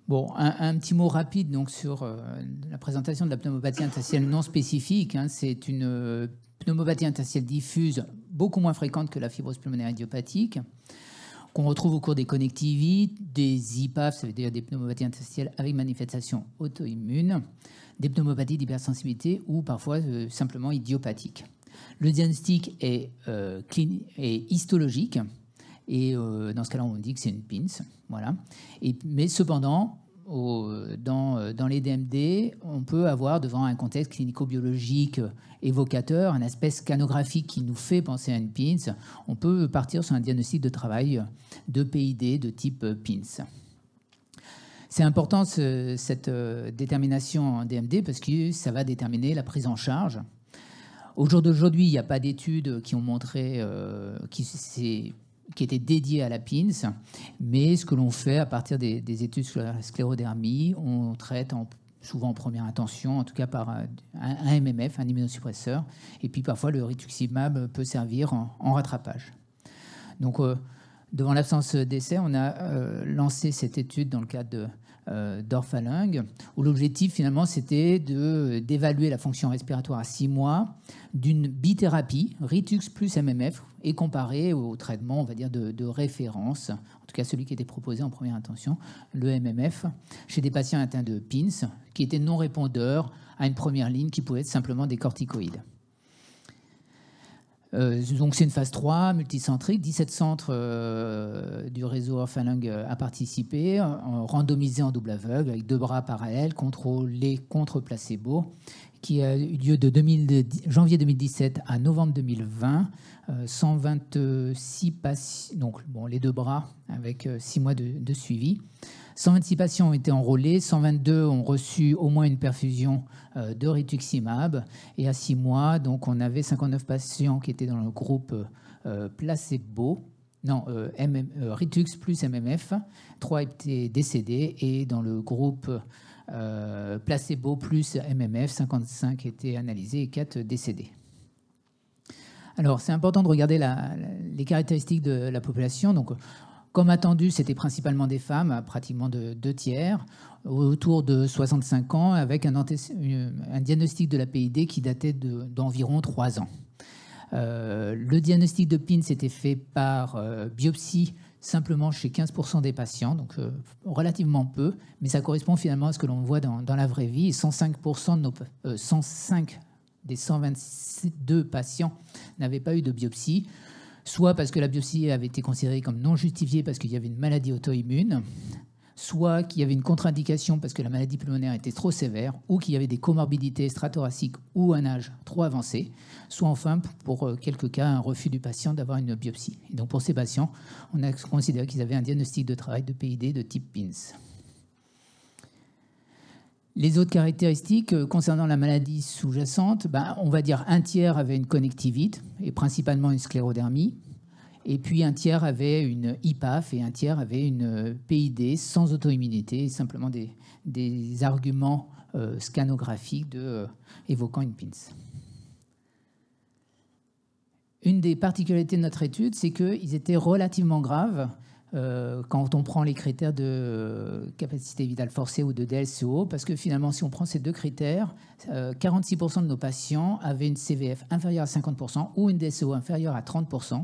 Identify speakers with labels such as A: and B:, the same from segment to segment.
A: Bon, un petit mot rapide donc, sur la présentation de la pneumopathie interstitielle non spécifique. C'est une pneumopathie interstitielle diffuse, beaucoup moins fréquente que la fibrose pulmonaire idiopathique, qu'on retrouve au cours des connectivites, des IPAF, ça veut dire des pneumopathies interstitielles avec manifestation auto-immune, des pneumopathies d'hypersensibilité ou parfois simplement idiopathiques. Le diagnostic est histologique. Et dans ce cas-là, on dit que c'est une PINS. Voilà. Mais cependant, dans les DMD, on peut avoir devant un contexte clinico-biologique évocateur, un aspect scanographique qui nous fait penser à une PINS. On peut partir sur un diagnostic de travail de PID de type PINS. C'est important cette détermination en DMD parce que ça va déterminer la prise en charge. Au jour d'aujourd'hui, il n'y a pas d'études qui ont montré qui étaient dédiées à la PINS, mais ce que l'on fait à partir des études sur la sclérodermie, on traite souvent en première intention, en tout cas par un MMF, un immunosuppresseur, et puis parfois le rituximab peut servir en rattrapage. Donc, devant l'absence d'essai, on a lancé cette étude dans le cadre d'Orphalung, où l'objectif finalement c'était d'évaluer la fonction respiratoire à 6 mois d'une bithérapie, Ritux plus MMF, et comparer au traitement, on va dire, de référence, en tout cas celui qui était proposé en première intention, le MMF, chez des patients atteints de PINS, qui étaient non répondeurs à une première ligne qui pouvait être simplement des corticoïdes. Donc c'est une phase 3 multicentrique, 17 centres du réseau Orphalung a participé, randomisés en double aveugle avec 2 bras parallèles contrôlés contre placebo, qui a eu lieu de janvier 2017 à novembre 2020, 126 patients, donc bon, les 2 bras avec 6 mois de suivi. 126 patients ont été enrôlés, 122 ont reçu au moins une perfusion de rituximab. Et à 6 mois, donc, on avait 59 patients qui étaient dans le groupe placebo, Ritux plus MMF. 3 étaient décédés. Et dans le groupe placebo plus MMF, 55 étaient analysés et 4 décédés. Alors, c'est important de regarder les caractéristiques de la population. Donc, comme attendu, c'était principalement des femmes, pratiquement de 2 tiers, autour de 65 ans, avec un diagnostic de la PID qui datait d'environ 3 ans. Le diagnostic de PINS était fait par biopsie simplement chez 15% des patients, donc relativement peu, mais ça correspond finalement à ce que l'on voit dans la vraie vie. Et 105% de 105 des 122 patients n'avaient pas eu de biopsie, soit parce que la biopsie avait été considérée comme non justifiée parce qu'il y avait une maladie auto-immune, soit qu'il y avait une contre-indication parce que la maladie pulmonaire était trop sévère, ou qu'il y avait des comorbidités extrathoraciques ou un âge trop avancé, soit enfin, pour quelques cas, un refus du patient d'avoir une biopsie. Et donc pour ces patients, on a considéré qu'ils avaient un diagnostic de travail de PID de type PINS. Les autres caractéristiques concernant la maladie sous-jacente, on va dire un tiers avait une connectivite et principalement une sclérodermie, et puis un tiers avait une IPAF et un tiers avait une PID sans auto-immunité, simplement des arguments scanographiques évoquant une PINS. Une des particularités de notre étude, c'est qu'ils étaient relativement graves quand on prend les critères de capacité vitale forcée ou de DLCO, parce que finalement, si on prend ces 2 critères, 46% de nos patients avaient une CVF inférieure à 50% ou une DLCO inférieure à 30%,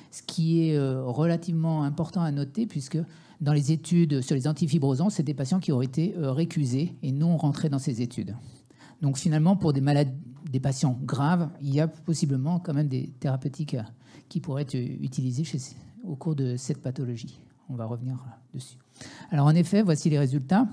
A: ce qui est relativement important à noter, puisque dans les études sur les antifibrosants, c'est des patients qui auraient été récusés et non rentrés dans ces études. Donc finalement, pour des patients graves, il y a possiblement quand même des thérapeutiques qui pourraient être utilisées au cours de cette pathologie. On va revenir dessus. Alors en effet, voici les résultats.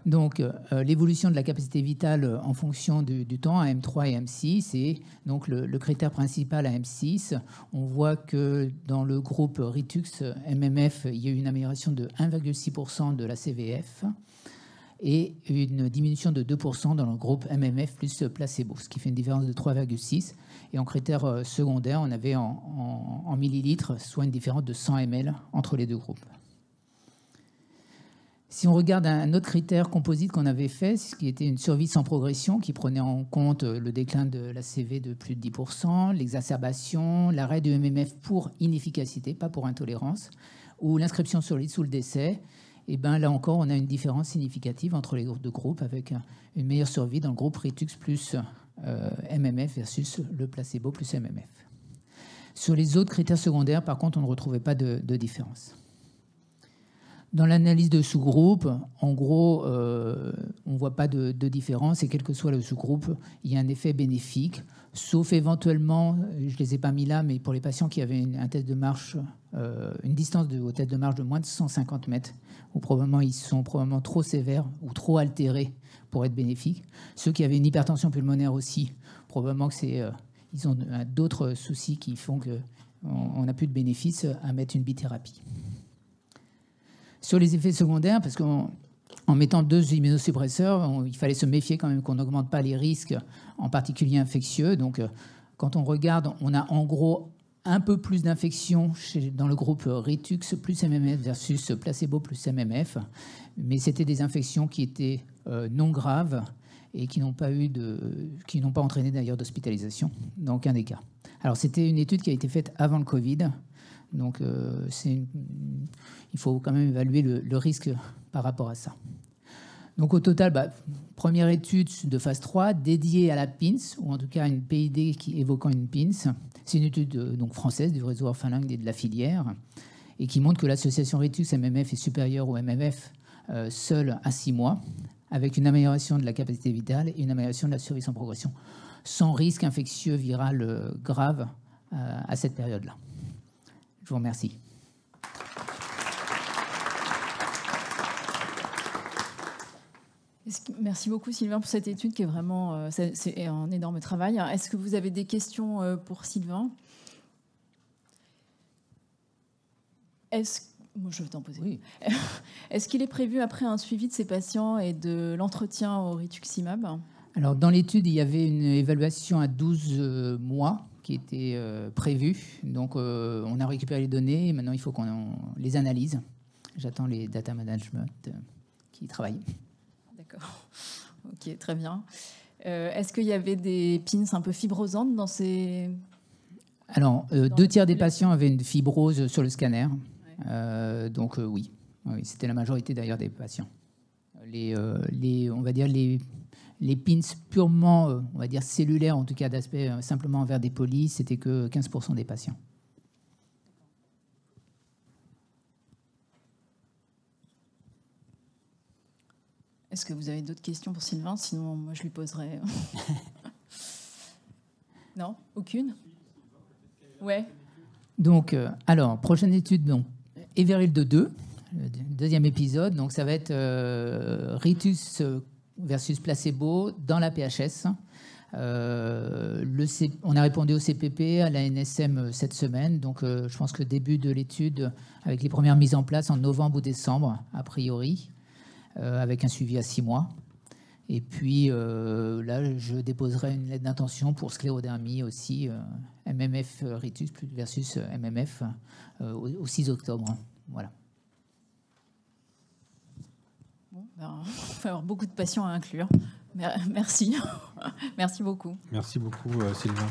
A: Donc l'évolution de la capacité vitale en fonction du temps à M3 et M6, et donc le critère principal à M6, on voit que dans le groupe Ritux MMF, il y a eu une amélioration de 1,6% de la CVF et une diminution de 2% dans le groupe MMF plus placebo, ce qui fait une différence de 3,6. Et en critère secondaire, on avait en millilitres, soit une différence de 100 ml entre les 2 groupes. Si on regarde un autre critère composite qu'on avait fait, ce qui était une survie sans progression, qui prenait en compte le déclin de la CV de plus de 10%, l'exacerbation, l'arrêt du MMF pour inefficacité, pas pour intolérance, ou l'inscription sur liste ou le décès. Et ben là encore, on a une différence significative entre les deux groupes, avec une meilleure survie dans le groupe Ritux plus MMF versus le placebo plus MMF. Sur les autres critères secondaires, par contre, on ne retrouvait pas de différence. Dans l'analyse de sous-groupes, en gros, on ne voit pas de différence, et quel que soit le sous-groupe, il y a un effet bénéfique, sauf éventuellement, je ne les ai pas mis là, mais pour les patients qui avaient un test de marche, une distance au test de marche de moins de 150 mètres, où probablement ils sont probablement trop sévères ou trop altérés pour être bénéfiques. Ceux qui avaient une hypertension pulmonaire aussi, probablement que ils ont d'autres soucis qui font qu'on n'a plus de bénéfice à mettre une bithérapie. Sur les effets secondaires, parce qu'en mettant 2 immunosuppresseurs, il fallait se méfier quand même qu'on n'augmente pas les risques, en particulier infectieux. Donc, quand on regarde, on a en gros un peu plus d'infections dans le groupe Ritux plus MMF versus placebo plus MMF, mais c'était des infections qui étaient non graves et qui n'ont pas entraîné d'ailleurs d'hospitalisation dans aucun des cas. Alors, c'était une étude qui a été faite avant le Covid. Donc, il faut quand même évaluer le risque par rapport à ça. Donc, au total, première étude de phase 3 dédiée à la PINS, ou en tout cas à une PID évoquant une PINS. C'est une étude donc, française du réseau Orphalingue et de la filière, et qui montre que l'association Ritux-MMF est supérieure au MMF seul à 6 mois, avec une amélioration de la capacité vitale et une amélioration de la survie sans progression, sans risque infectieux viral grave à cette période-là. Je vous remercie.
B: Merci beaucoup Sylvain pour cette étude qui est vraiment c'est un énorme travail. Est-ce que vous avez des questions pour Sylvain? Moi, je vais t'en poser.
A: Oui.
B: Est-ce qu'il est prévu après un suivi de ces patients et de l'entretien au rituximab?
A: Alors, dans l'étude, il y avait une évaluation à 12 mois qui était prévue. Donc, on a récupéré les données et maintenant, il faut qu'on les analyse. J'attends les data management qui travaillent.
B: D'accord. Ok, très bien. Est-ce qu'il y avait des pins un peu fibrosantes dans ces...
A: Alors, 2 tiers des patients avaient une fibrose sur le scanner. Ouais. Donc, oui, c'était la majorité d'ailleurs des patients. On va dire les pins purement, on va dire cellulaires, en tout cas d'aspect simplement envers des polis, c'était que 15% des patients.
B: Est-ce que vous avez d'autres questions pour Sylvain? Sinon, moi, je lui poserai. Non? Aucune? Ouais.
A: Donc, alors, prochaine étude, donc, Everil 2, le deuxième épisode. Donc, ça va être Ritux versus placebo dans la PHS. On a répondu au CPP, à la NSM cette semaine. Donc, je pense que début de l'étude, avec les premières mises en place en novembre ou décembre, a priori, avec un suivi à 6 mois. Et puis, là, je déposerai une lettre d'intention pour sclérodermie aussi, MMF Ritux versus MMF, au 6 octobre. Voilà.
B: Bon, il va y avoir beaucoup de patients à inclure. Merci. Merci beaucoup.
C: Merci beaucoup, Sylvain.